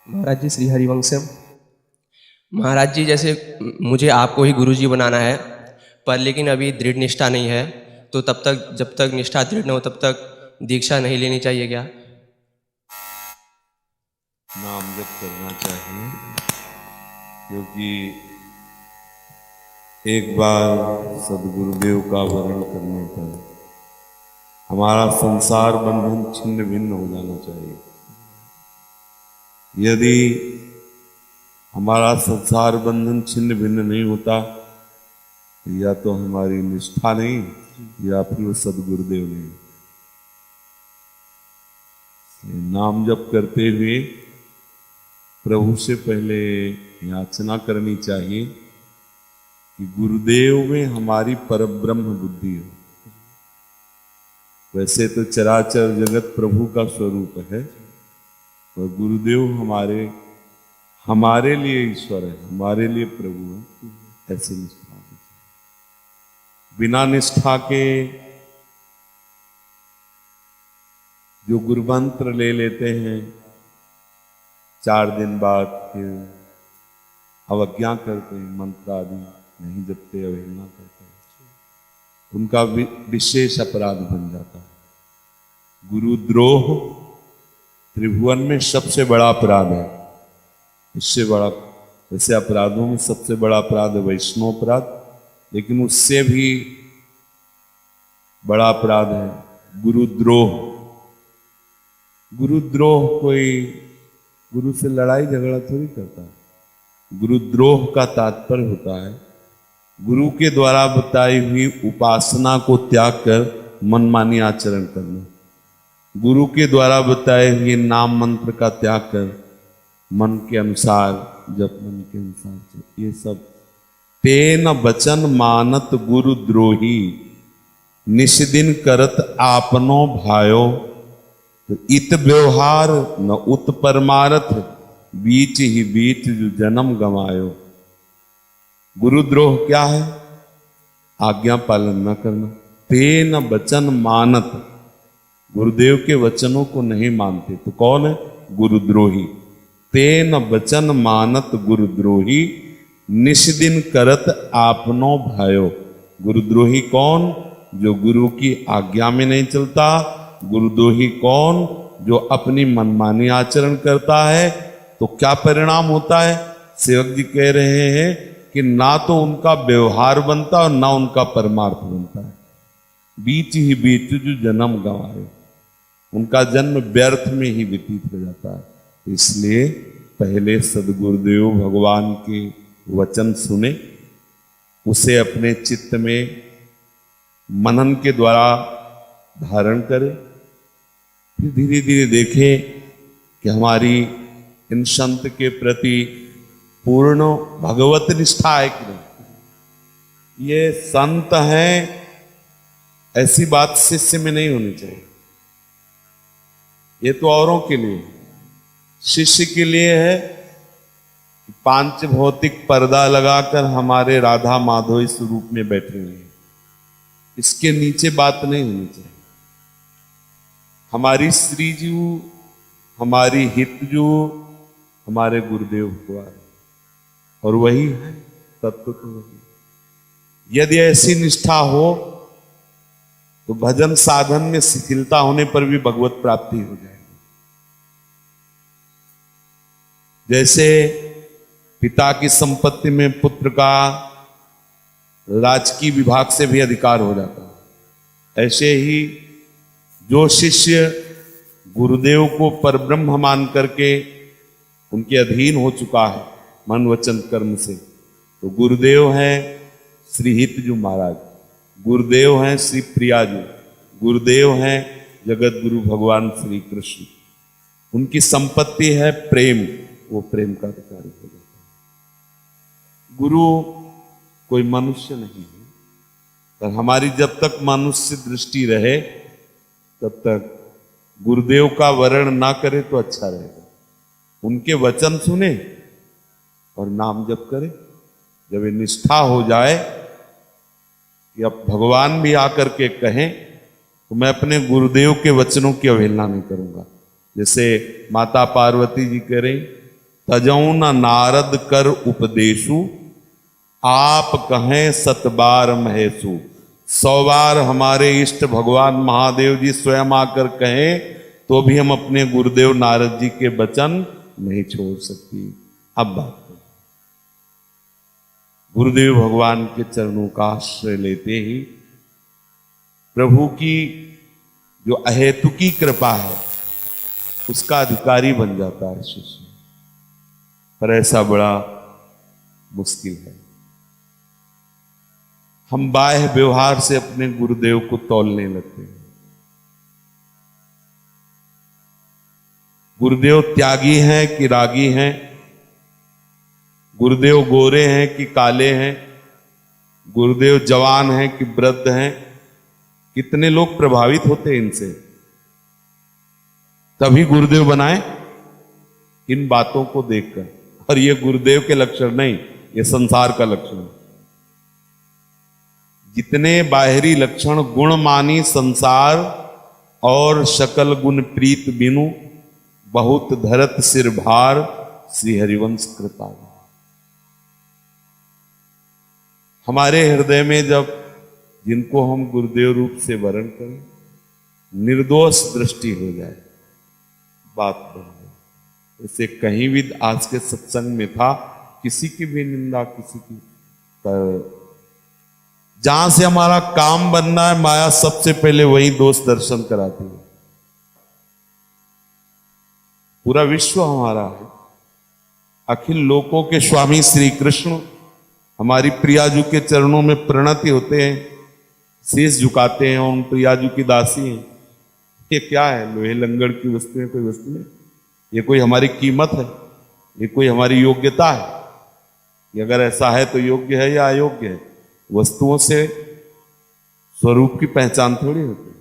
महाराज जी श्री हरिवंशम। महाराज जी जैसे मुझे आपको ही गुरु जी बनाना है, पर लेकिन अभी दृढ़ निष्ठा नहीं है, तो तब तक जब तक निष्ठा दृढ़ न हो तब तक दीक्षा नहीं लेनी चाहिए क्या? नाम जप करना चाहिए, क्योंकि एक बार सदगुरुदेव का वर्ण करने पर हमारा संसार बंधन छिन्न भिन्न हो जाना चाहिए। यदि हमारा संसार बंधन छिन्न भिन्न नहीं होता, या तो हमारी निष्ठा नहीं या फिर सदगुरुदेव नहीं। नाम जप करते हुए प्रभु से पहले याचना करनी चाहिए कि गुरुदेव में हमारी परब्रह्म बुद्धि हो। वैसे तो चराचर जगत प्रभु का स्वरूप है, और गुरुदेव हमारे लिए ईश्वर है, हमारे लिए प्रभु है। ऐसी निष्ठा होनी चाहिए। बिना निष्ठा के जो गुरुमंत्र ले लेते हैं, 4 दिन बाद फिर अवज्ञा करते हैं, मंत्र आदि नहीं जपते, अवहेलना करते हैं, उनका विशेष अपराध बन जाता है। गुरुद्रोह त्रिभुवन में सबसे बड़ा अपराध है। इससे बड़ा, वैसे अपराधों में सबसे बड़ा अपराध है वैष्णव अपराध, लेकिन उससे भी बड़ा अपराध है गुरुद्रोह। गुरुद्रोह कोई गुरु से लड़ाई झगड़ा थोड़ी करता है। गुरुद्रोह का तात्पर्य होता है गुरु के द्वारा बताई हुई उपासना को त्याग कर मनमानी आचरण करना, गुरु के द्वारा बताए हुए नाम मंत्र का त्याग कर मन के अनुसार जप, मन के अनुसार ये सब। तेन वचन मानत गुरुद्रोही, निष्दिन करत आपनो भायो, तो इत व्यवहार न उत परमारथ, बीच ही बीच जो जन्म गंवायो। गुरुद्रोह क्या है? आज्ञा पालन न करना। तेन वचन मानत, गुरुदेव के वचनों को नहीं मानते तो कौन है? गुरुद्रोही। तेन वचन मानत गुरुद्रोही, निष्दिन करत आपनो भायो। गुरुद्रोही कौन? जो गुरु की आज्ञा में नहीं चलता। गुरुद्रोही कौन? जो अपनी मनमानी आचरण करता है। तो क्या परिणाम होता है? सेवक जी कह रहे हैं कि ना तो उनका व्यवहार बनता और ना उनका परमार्थ बनता है। बीच ही बीच जो जन्म गंवाए, उनका जन्म व्यर्थ में ही व्यतीत हो जाता है। इसलिए पहले सदगुरुदेव भगवान के वचन सुने, उसे अपने चित्त में मनन के द्वारा धारण करें, फिर धीरे धीरे देखें कि हमारी इन संत के प्रति पूर्ण भगवत निष्ठा है कि नहीं। ये संत हैं ऐसी बात शिष्य में नहीं होनी चाहिए। ये तो औरों के लिए, शिष्य के लिए है। 5 भौतिक पर्दा लगाकर हमारे राधा माधव इस रूप में बैठे हुए हैं, इसके नीचे बात नहीं होनी चाहिए। हमारी श्री जी, हमारी हित जो हमारे गुरुदेव भगवान, और वही है तत्व तो वही। यदि ऐसी निष्ठा हो तो भजन साधन में शिथिलता होने पर भी भगवत प्राप्ति हो जाएगी। जैसे पिता की संपत्ति में पुत्र का राजकीय विभाग से भी अधिकार हो जाता है, ऐसे ही जो शिष्य गुरुदेव को परब्रह्म मान करके उनके अधीन हो चुका है मन वचन कर्म से, तो गुरुदेव हैं श्री हितजू महाराज, गुरुदेव हैं श्री प्रियाजू, गुरुदेव हैं जगत गुरु भगवान श्री कृष्ण। उनकी संपत्ति है प्रेम, वो प्रेम का अधिकारी हो जाता है। गुरु कोई मनुष्य नहीं है, पर हमारी जब तक मनुष्य दृष्टि रहे तब तक गुरुदेव का वर्ण ना करे तो अच्छा रहेगा। उनके वचन सुने और नाम जप करे। जब ये निष्ठा हो जाए कि अब भगवान भी आकर के कहें तो मैं अपने गुरुदेव के वचनों की अवहेलना नहीं करूंगा। जैसे माता पार्वती जी कह रही तजऊ न नारद कर उपदेशु, आप कहें सतबार महेशु। 100 बार हमारे इष्ट भगवान महादेव जी स्वयं आकर कहें तो भी हम अपने गुरुदेव नारद जी के वचन नहीं छोड़ सकती। अब बात करें, गुरुदेव भगवान के चरणों का आश्रय लेते ही प्रभु की जो अहेतुकी कृपा है उसका अधिकारी बन जाता है शिष्य, पर ऐसा बड़ा मुश्किल है। हम बाह्य व्यवहार से अपने गुरुदेव को तौलने लगते हैं। गुरुदेव त्यागी हैं कि रागी हैं, गुरुदेव गोरे हैं कि काले हैं, गुरुदेव जवान हैं कि वृद्ध हैं, कितने लोग प्रभावित होते हैं इनसे, तभी गुरुदेव बनाए इन बातों को देखकर। और ये गुरुदेव के लक्षण नहीं, ये संसार का लक्षण है। जितने बाहरी लक्षण गुण मानी संसार और शकल गुण प्रीत बिनु, बहुत धरत सिर भार श्री हरिवंश कृपा। हमारे हृदय में जब जिनको हम गुरुदेव रूप से वर्ण करें निर्दोष दृष्टि हो जाए, बात बन गई। इसे कहीं भी आज के सत्संग में था, किसी की भी निंदा, किसी की जहां से हमारा काम बनना है, माया सबसे पहले वही दोष दर्शन कराती है। पूरा विश्व हमारा है, अखिल लोकों के स्वामी श्री कृष्ण हमारी प्रियाजू के चरणों में प्रणति होते हैं, शीश झुकाते हैं और उन प्रियाजू की दासी हैं। ये क्या है? लोहे लंगड़ की वस्तु है, कोई वस्तु नहीं। ये कोई हमारी कीमत है? ये कोई हमारी योग्यता है? ये अगर ऐसा है तो योग्य है या अयोग्य है? वस्तुओं से स्वरूप की पहचान थोड़ी होती है।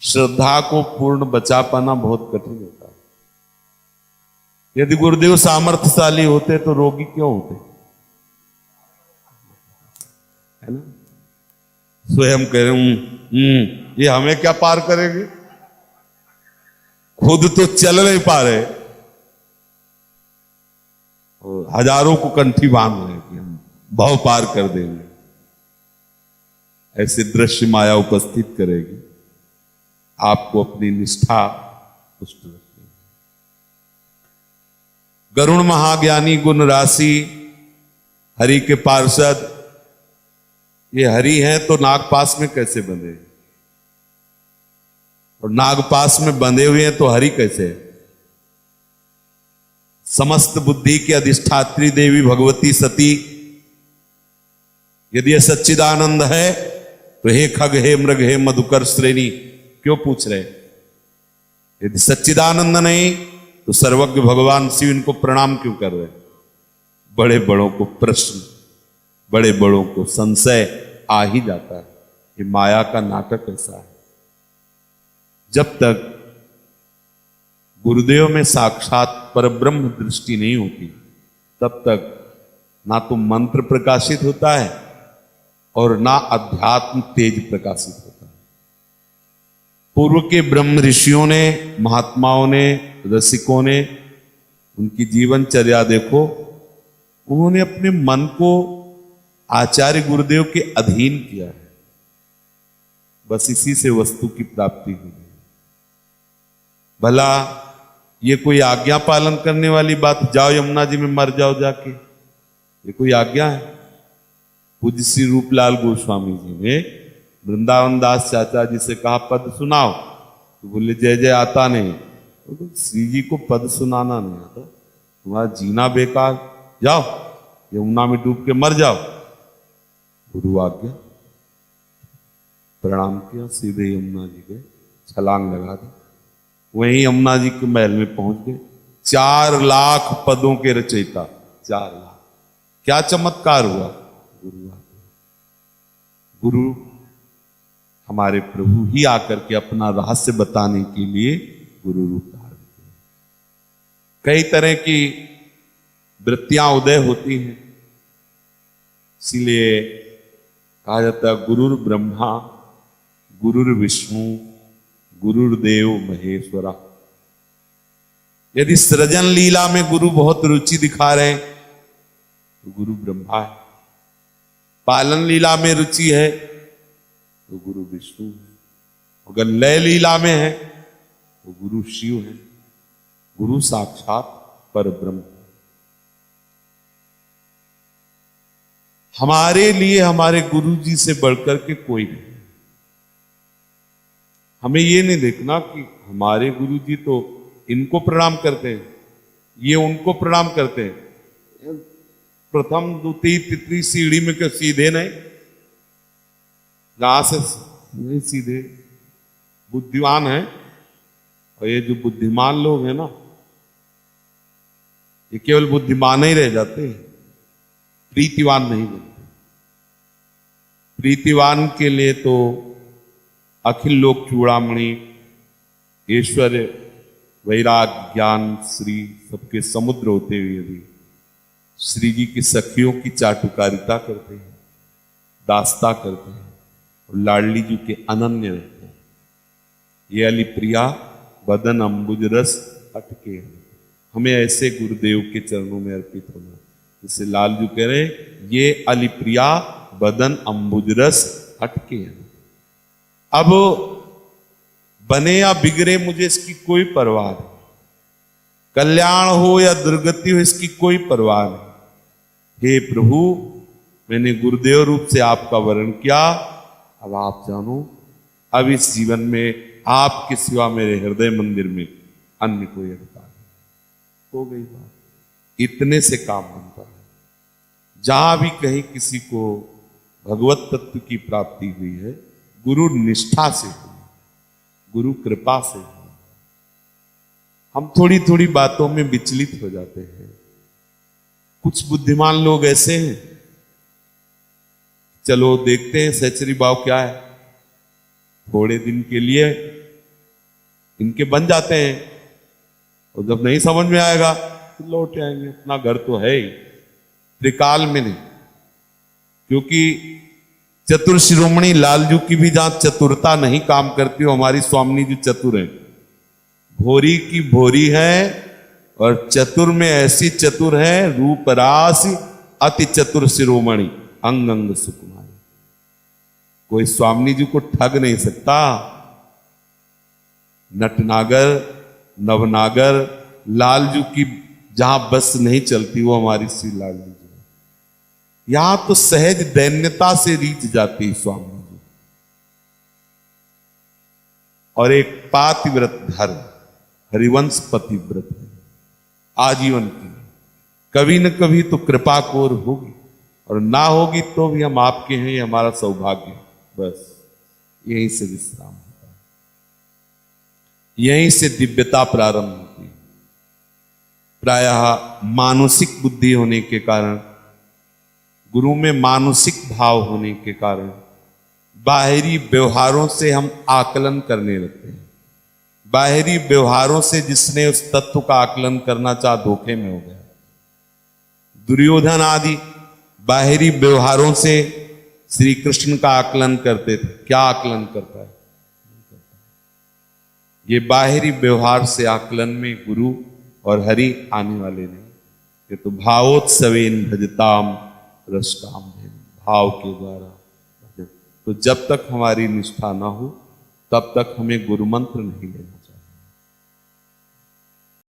श्रद्धा को पूर्ण बचा पाना बहुत कठिन होता है। यदि गुरुदेव सामर्थ्यशाली होते तो रोगी क्यों होते, है ना? स्वयं कह रहे हूं ये हमें क्या पार करेंगे, खुद तो चल नहीं पा रहे और हजारों को कंठी बांध रहे कि हम भव पार कर देंगे। ऐसे दृश्य माया उपस्थित करेगी, आपको अपनी निष्ठा पुष्ट रखेगी। गरुण महाज्ञानी गुण राशि हरि के पार्षद, ये हरि हैं तो नागपास में कैसे बंधे, और नागपास में बंधे हुए हैं तो हरि कैसे है? समस्त बुद्धि की अधिष्ठात्री देवी भगवती सती, यदि यह सच्चिदानंद है तो हे खग, हे मृग, हे मधुकर श्रेणी क्यों पूछ रहे? यदि सच्चिदानंद नहीं तो सर्वज्ञ भगवान शिव इनको प्रणाम क्यों कर रहे? बड़े बड़ों को प्रश्न, बड़े बड़ों को संशय आ ही जाता है। ये माया का नाटक ऐसा है। जब तक गुरुदेव में साक्षात परब्रह्म दृष्टि नहीं होती तब तक ना तो मंत्र प्रकाशित होता है और ना अध्यात्म तेज प्रकाशित होता है। पूर्व के ब्रह्म ऋषियों ने, महात्माओं ने, रसिकों ने, उनकी जीवनचर्या देखो, उन्होंने अपने मन को आचार्य गुरुदेव के अधीन किया है। बस इसी से वस्तु की प्राप्ति हुई। भला ये कोई आज्ञा पालन करने वाली बात, जाओ यमुना जी में मर जाओ जाके, ये कोई आज्ञा है? पूज्य श्री रूपलाल गोस्वामी जी ने वृंदावन दास चाचा जी से कहा पद सुनाओ, तो बोले जय जय आता नहीं। तो श्री जी को पद सुनाना नहीं आता, तुम्हारा जीना बेकार, जाओ यमुना में डूब के मर जाओ। गुरु आज्ञा, प्रणाम किया, सीधे यमुना जी गए, छलांग लगा दी, वहीं यमुना जी के महल में पहुंच गए। 4 लाख पदों के रचयिता, 4 लाख। क्या चमत्कार हुआ? गुरु हमारे प्रभु ही आकर के अपना रहस्य बताने के लिए गुरु रूप धारण किया। कई तरह की वृत्तियां उदय होती हैं, इसीलिए कहा जाता है गुरुर ब्रह्मा गुरुर विष्णु गुरुर्देव महेश्वरा। यदि सृजन लीला में गुरु बहुत रुचि दिखा रहे हैं तो गुरु ब्रह्मा है, पालन लीला में रुचि है तो गुरु विष्णु है, अगर लय लीला में है तो गुरु शिव है, गुरु साक्षात परब्रह्म है। हमारे लिए हमारे गुरु जी से बढ़कर के कोई नहीं। हमें ये नहीं देखना कि हमारे गुरु जी तो इनको प्रणाम करते हैं, ये उनको प्रणाम करते हैं। प्रथम द्वितीय तृतीय सीढ़ी में क्यों सीधे नहीं, जहां से नहीं सीधे बुद्धिमान है। और ये जो बुद्धिमान लोग हैं ना, ये केवल बुद्धिमान ही रह जाते हैं, प्रीतिवान नहीं बनते। प्रीतिवान के लिए तो अखिल लोक चूड़ामणि, ऐश्वर्य, वैराग, ज्ञान, श्री सबके समुद्र होते हुए यदि श्री जी की सखियों की चाटुकारिता करते हैं, दास्ता करते हैं और लाडली जी के अनन्य रहते हैं। ये अली प्रिया बदन अंबुज रस अटके हैं। हमें ऐसे गुरुदेव के चरणों में अर्पित होना, जैसे लाल जी कह रहे हैं, ये अली प्रिया बदन अंबुज रस अटके हैं। अब बने या बिगड़े मुझे इसकी कोई परवाह नहीं, कल्याण हो या दुर्गति हो इसकी कोई परवाह नहीं। हे प्रभु, मैंने गुरुदेव रूप से आपका वर्ण किया, अब आप जानो, अब इस जीवन में आपके सिवा मेरे हृदय मंदिर में अन्य कोई अधिकार नहीं। हो गई बात, इतने से काम बनता है। जहां भी कहीं किसी को भगवत तत्व की प्राप्ति हुई है, गुरु निष्ठा से हुई, गुरु कृपा से हुई। हम थोड़ी थोड़ी बातों में विचलित हो जाते हैं। कुछ बुद्धिमान लोग ऐसे हैं, चलो देखते हैं सचरी भाव क्या है, थोड़े दिन के लिए इनके बन जाते हैं और जब नहीं समझ में आएगा तो लौट आएंगे। अपना घर तो है ही, त्रिकाल में नहीं। क्योंकि चतुर शिरोमणि लालजू की भी जहां चतुरता नहीं काम करती हो, हमारी स्वामी जी चतुर है, भोरी की भोरी है और चतुर में ऐसी चतुर है, रूप राशि अति चतुर शिरोमणि अंग अंग सुकुमारी। कोई स्वामी जी को ठग नहीं सकता। नटनागर नवनागर लालजू की जहां बस नहीं चलती वो हमारी श्री लालजू जी। यहां तो सहज दैन्यता से रीच जाती स्वामी जी। और एक पातिव्रत धर्म, हरिवंश पतिव्रत है, आजीवन की। कभी न कभी तो कृपा कोर होगी, और ना होगी तो भी हम आपके हैं, ये हमारा सौभाग्य। बस यहीं से विश्राम होता है, यहीं से दिव्यता प्रारंभ होती है। प्रायः मानसिक बुद्धि होने के कारण, गुरु में मानसिक भाव होने के कारण बाहरी व्यवहारों से हम आकलन करने लगते हैं। बाहरी व्यवहारों से जिसने उस तत्व का आकलन करना चाहा, धोखे में हो गया। दुर्योधन आदि बाहरी व्यवहारों से श्री कृष्ण का आकलन करते थे। क्या आकलन करता है? ये बाहरी व्यवहार से आकलन में गुरु और हरि आने वाले नहीं। ये तो भावोत्सवेन भजताम रसकाम, भाव के द्वारा भजन। तो जब तक हमारी निष्ठा ना हो तब तक हमें गुरु मंत्र नहीं लेना।